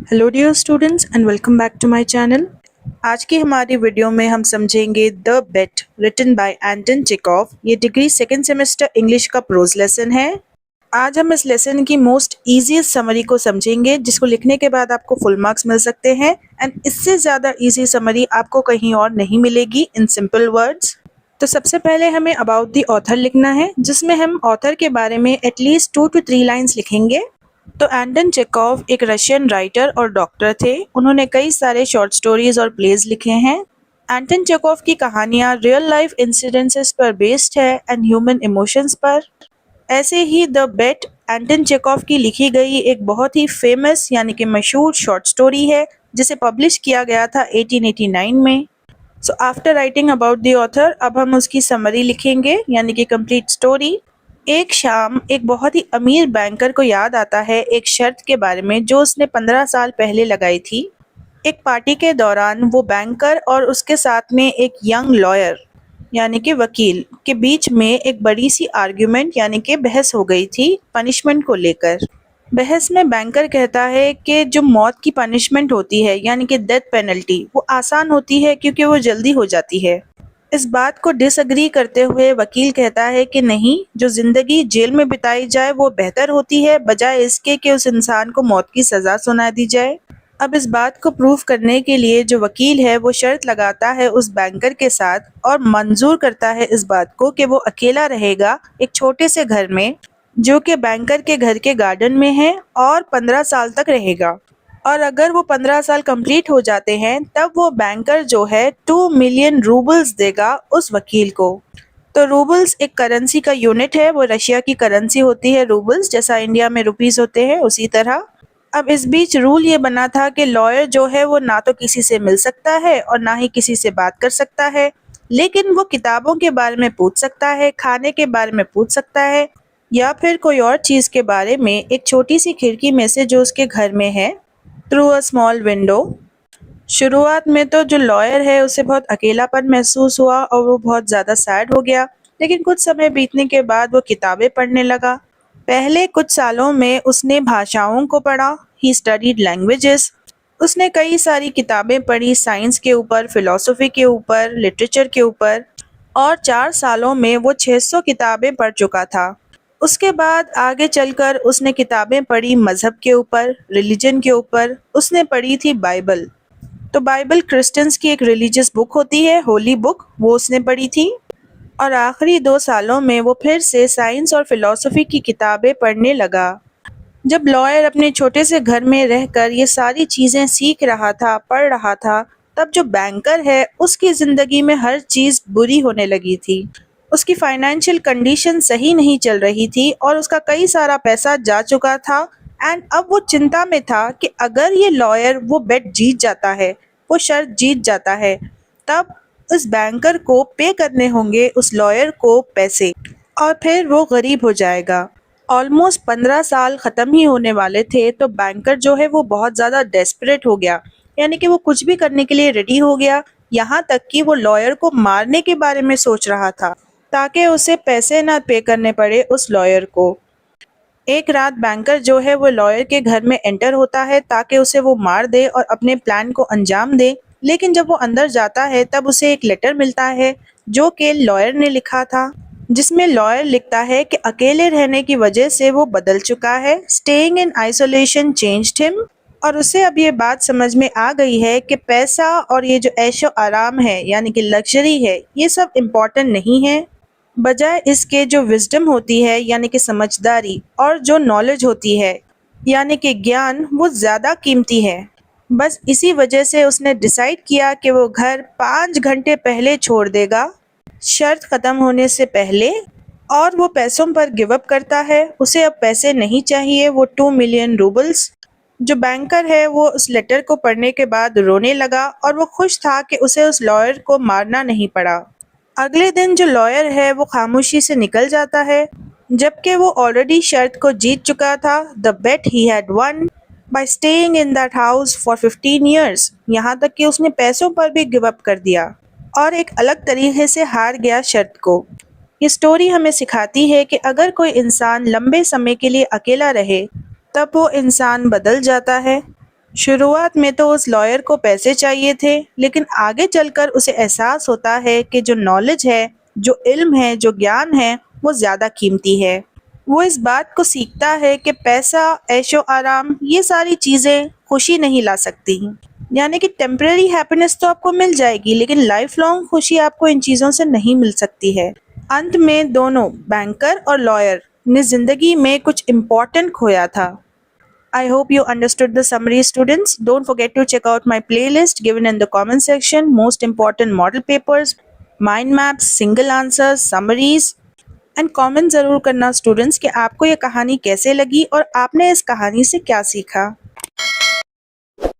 Hello dear students and welcome back to my channel. आज की हमारी वीडियो में हम समझेंगे the bet written by Anton Chekhov. ये डिग्री सेकेंड सेमेस्टर इंग्लिश का प्रोज लेसन है। आज हम इस लेसन की मोस्ट इजीएस्ट समरी को समझेंगे, जिसको लिखने के बाद आपको फुल मार्क्स मिल सकते हैं। एंड इससे ज़्यादा इजी समरी आपको कहीं और नहीं मिलेगी इन सिंपल वर्ड्स। तो सबसे पहले हमें अबाउट द ऑथर लिखना है, जिसमें हम ऑथर के बारे में एटलीस्ट 2 to 3 लाइन्स लिखेंगे। तो एंटन चेखव एक रशियन राइटर और डॉक्टर थे। उन्होंने कई सारे शॉर्ट स्टोरीज और प्लेज लिखे हैं। एंटन चेखव की कहानियाँ रियल लाइफ इंसिडेंसेस पर बेस्ड है एंड ह्यूमन इमोशंस पर। ऐसे ही द बेट एंटन चेखव की लिखी गई एक बहुत ही फेमस यानी कि मशहूर शॉर्ट स्टोरी है, जिसे पब्लिश किया गया था 1889 में। So after writing about the author, अब हम उसकी समरी लिखेंगे यानी कि कंप्लीट स्टोरी। एक शाम एक बहुत ही अमीर बैंकर को याद आता है एक शर्त के बारे में जो उसने 15 साल पहले लगाई थी। एक पार्टी के दौरान वो बैंकर और उसके साथ में एक यंग लॉयर यानी कि वकील के बीच में एक बड़ी सी आर्ग्यूमेंट यानी कि बहस हो गई थी पनिशमेंट को लेकर। बहस में बैंकर कहता है कि जो मौत की पनिशमेंट होती है यानी कि डेथ पेनल्टी, वो आसान होती है क्योंकि वो जल्दी हो जाती है। इस बात को डिसएग्री करते हुए वकील कहता है कि नहीं, जो जिंदगी जेल में बिताई जाए वो बेहतर होती है, बजाय इसके कि उस इंसान को मौत की सजा सुना दी जाए। अब इस बात को प्रूव करने के लिए जो वकील है वो शर्त लगाता है उस बैंकर के साथ और मंजूर करता है इस बात को कि वो अकेला रहेगा एक छोटे से घर में, जो कि बैंकर के घर के गार्डन में है, और 15 साल तक रहेगा। और अगर वो 15 साल कंप्लीट हो जाते हैं तब वो बैंकर जो है 2 मिलियन रूबल्स देगा उस वकील को। तो रूबल्स एक करेंसी का यूनिट है, वो रशिया की करेंसी होती है रूबल्स, जैसा इंडिया में रुपीस होते हैं उसी तरह। अब इस बीच रूल ये बना था कि लॉयर जो है वो ना तो किसी से मिल सकता है और ना ही किसी से बात कर सकता है, लेकिन वो किताबों के बारे में पूछ सकता है, खाने के बारे में पूछ सकता है, या फिर कोई और चीज़ के बारे में एक छोटी सी खिड़की में से जो उसके घर में है, थ्रू अ स्मॉल विंडो। शुरुआत में तो जो लॉयर है उसे बहुत अकेलापन महसूस हुआ और वो बहुत ज़्यादा सैड हो गया, लेकिन कुछ समय बीतने के बाद वो किताबें पढ़ने लगा। पहले कुछ सालों में उसने भाषाओं को पढ़ा, ही स्टडीड लैंग्वेजेस। उसने कई सारी किताबें पढ़ी, साइंस के ऊपर, फिलॉसफी के ऊपर, लिटरेचर के ऊपर, और 4 सालों में वो 600 किताबें पढ़ चुका था। उसके बाद आगे चलकर उसने किताबें पढ़ी मज़हब के ऊपर, रिलीजन के ऊपर। उसने पढ़ी थी बाइबल। तो बाइबल क्रिश्चियंस की एक रिलीजियस बुक होती है, होली बुक, वो उसने पढ़ी थी। और आखिरी 2 सालों में वो फिर से साइंस और फिलॉसफी की किताबें पढ़ने लगा। जब लॉयर अपने छोटे से घर में रहकर ये सारी चीज़ें सीख रहा था, पढ़ रहा था, तब जो बैंकर है उसकी ज़िंदगी में हर चीज़ बुरी होने लगी थी। उसकी फाइनेंशियल कंडीशन सही नहीं चल रही थी और उसका कई सारा पैसा जा चुका था। एंड अब वो चिंता में था कि अगर ये लॉयर वो बेट जीत जाता है, वो शर्त जीत जाता है, तब उस बैंकर को पे करने होंगे उस लॉयर को पैसे, और फिर वो गरीब हो जाएगा। ऑलमोस्ट 15 साल ख़त्म ही होने वाले थे, तो बैंकर जो है वो बहुत ज़्यादा डेस्परेट हो गया, यानी कि वो कुछ भी करने के लिए रेडी हो गया। यहाँ तक कि वो लॉयर को मारने के बारे में सोच रहा था ताकि उसे पैसे ना पे करने पड़े उस लॉयर को। एक रात बैंकर जो है वो लॉयर के घर में एंटर होता है ताकि उसे वो मार दे और अपने प्लान को अंजाम दे। लेकिन जब वो अंदर जाता है तब उसे एक लेटर मिलता है जो कि लॉयर ने लिखा था, जिसमें लॉयर लिखता है कि अकेले रहने की वजह से वो बदल चुका है, staying in isolation changed him. और उसे अब ये बात समझ में आ गई है कि पैसा और ये जो ऐशो आराम है यानी कि लग्जरी है, ये सब इम्पोर्टेंट नहीं है। बजाय इसके जो विजडम होती है यानी कि समझदारी, और जो नॉलेज होती है यानी कि ज्ञान, वो ज़्यादा कीमती है। बस इसी वजह से उसने डिसाइड किया कि वो घर 5 घंटे पहले छोड़ देगा, शर्त ख़त्म होने से पहले। और वो पैसों पर गिव अप करता है, उसे अब पैसे नहीं चाहिए, वो 2 मिलियन रूबल्स। जो बैंकर है वो उस लेटर को पढ़ने के बाद रोने लगा और वो खुश था कि उसे उस लॉयर को मारना नहीं पड़ा। अगले दिन जो लॉयर है वो खामोशी से निकल जाता है, जबकि वो ऑलरेडी शर्त को जीत चुका था। The bet he had won by staying in that house for 15 years. यहाँ तक कि उसने पैसों पर भी गिव अप कर दिया और एक अलग तरीके से हार गया शर्त को। ये स्टोरी हमें सिखाती है कि अगर कोई इंसान लंबे समय के लिए अकेला रहे तब वो इंसान बदल जाता है। शुरुआत में तो उस लॉयर को पैसे चाहिए थे, लेकिन आगे चलकर उसे एहसास होता है कि जो नॉलेज है, जो इल्म है, जो ज्ञान है, वो ज़्यादा कीमती है। वो इस बात को सीखता है कि पैसा, ऐशो आराम, ये सारी चीज़ें खुशी नहीं ला सकती। यानी कि टेम्परेरी हैप्पीनेस तो आपको मिल जाएगी, लेकिन लाइफ लॉन्ग खुशी आपको इन चीज़ों से नहीं मिल सकती है। अंत में दोनों बैंकर और लॉयर ने ज़िंदगी में कुछ इम्पोर्टेंट खोया था। I hope you understood the summary, students. Don't forget to check out my playlist given in the comment section. Most important model papers, mind maps, single answers, summaries and comment ज़रूर करना students कि आपको ये कहानी कैसे लगी और आपने इस कहानी से क्या सीखा।